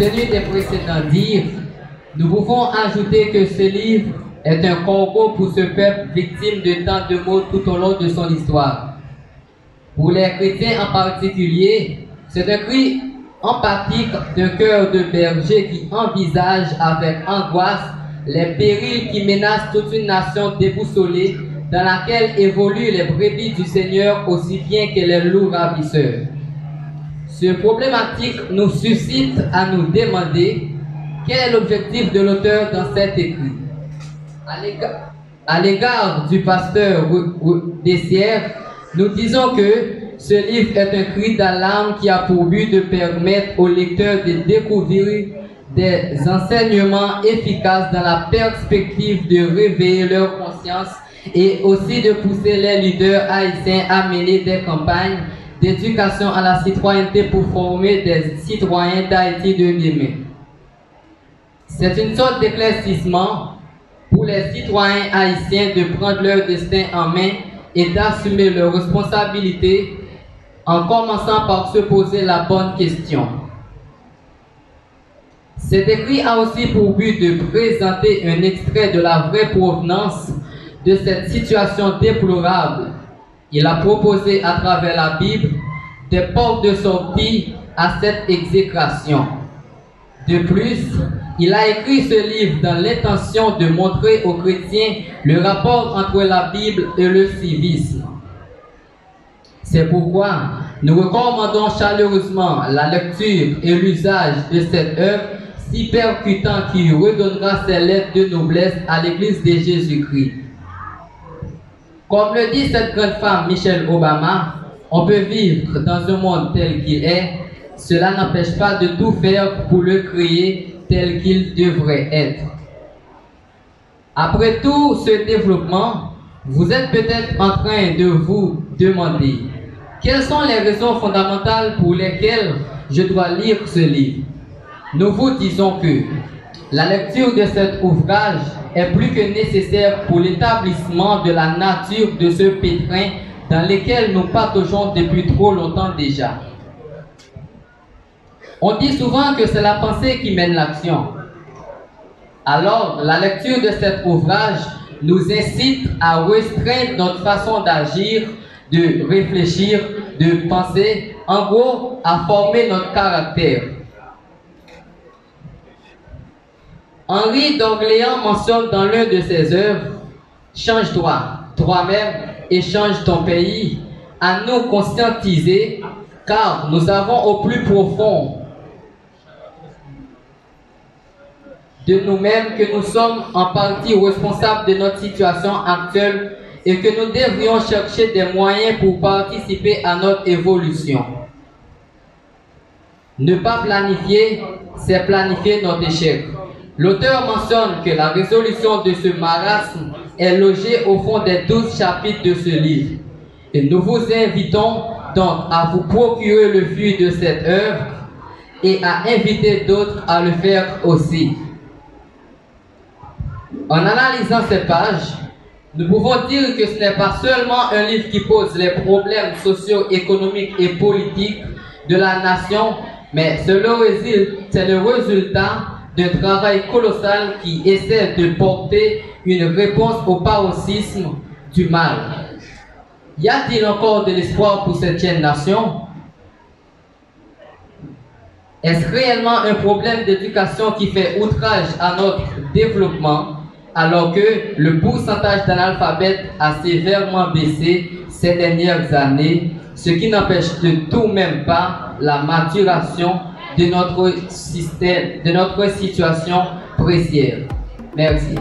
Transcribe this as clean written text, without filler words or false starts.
tenu des précédents dires, nous pouvons ajouter que ce livre est un corbeau pour ce peuple victime de tant de maux tout au long de son histoire. Pour les chrétiens en particulier, c'est un cri empathique d'un cœur de berger qui envisage avec angoisse les périls qui menacent toute une nation déboussolée dans laquelle évoluent les brebis du Seigneur aussi bien que les loups ravisseurs. Ce problématique nous suscite à nous demander quel est l'objectif de l'auteur dans cet écrit. À l'égard du pasteur Dessières, nous disons que ce livre est un cri d'alarme qui a pour but de permettre aux lecteurs de découvrir des enseignements efficaces dans la perspective de réveiller leur conscience et aussi de pousser les leaders haïtiens à mener des campagnes d'éducation à la citoyenneté pour former des citoyens d'Haïti de demain. C'est une sorte d'éclaircissement pour les citoyens haïtiens de prendre leur destin en main et d'assumer leurs responsabilités en commençant par se poser la bonne question. Cet écrit a aussi pour but de présenter un extrait de la vraie provenance de cette situation déplorable. Il a proposé à travers la Bible des portes de sortie à cette exécration. De plus, il a écrit ce livre dans l'intention de montrer aux chrétiens le rapport entre la Bible et le civisme. C'est pourquoi nous recommandons chaleureusement la lecture et l'usage de cette œuvre si percutant qui redonnera ses lettres de noblesse à l'Église de Jésus-Christ. Comme le dit cette grande femme Michelle Obama, on peut vivre dans un monde tel qu'il est, cela n'empêche pas de tout faire pour le créer tel qu'il devrait être. Après tout ce développement, vous êtes peut-être en train de vous demander quelles sont les raisons fondamentales pour lesquelles je dois lire ce livre. Nous vous disons que la lecture de cet ouvrage est plus que nécessaire pour l'établissement de la nature de ce pétrin dans lequel nous pataugeons depuis trop longtemps déjà. On dit souvent que c'est la pensée qui mène l'action. Alors, la lecture de cet ouvrage nous incite à restreindre notre façon d'agir, de réfléchir, de penser, en gros, à former notre caractère. Henri d'Orléans mentionne dans l'une de ses œuvres « Change-toi, toi-même, et change ton pays », à nous conscientiser, car nous avons au plus profond de nous-mêmes que nous sommes en partie responsables de notre situation actuelle et que nous devrions chercher des moyens pour participer à notre évolution. Ne pas planifier, c'est planifier notre échec. L'auteur mentionne que la résolution de ce marasme est logée au fond des 12 chapitres de ce livre. Et nous vous invitons donc à vous procurer le fruit de cette œuvre et à inviter d'autres à le faire aussi. En analysant ces pages, nous pouvons dire que ce n'est pas seulement un livre qui pose les problèmes socio-économiques et politiques de la nation, mais c'est le résultat d'un travail colossal qui essaie de porter une réponse au paroxysme du mal. Y a-t-il encore de l'espoir pour cette jeune nation? Est-ce réellement un problème d'éducation qui fait outrage à notre développement alors que le pourcentage d'analphabètes a sévèrement baissé ces dernières années, ce qui n'empêche de tout même pas la maturation de notre système, de notre situation précaire? Merci.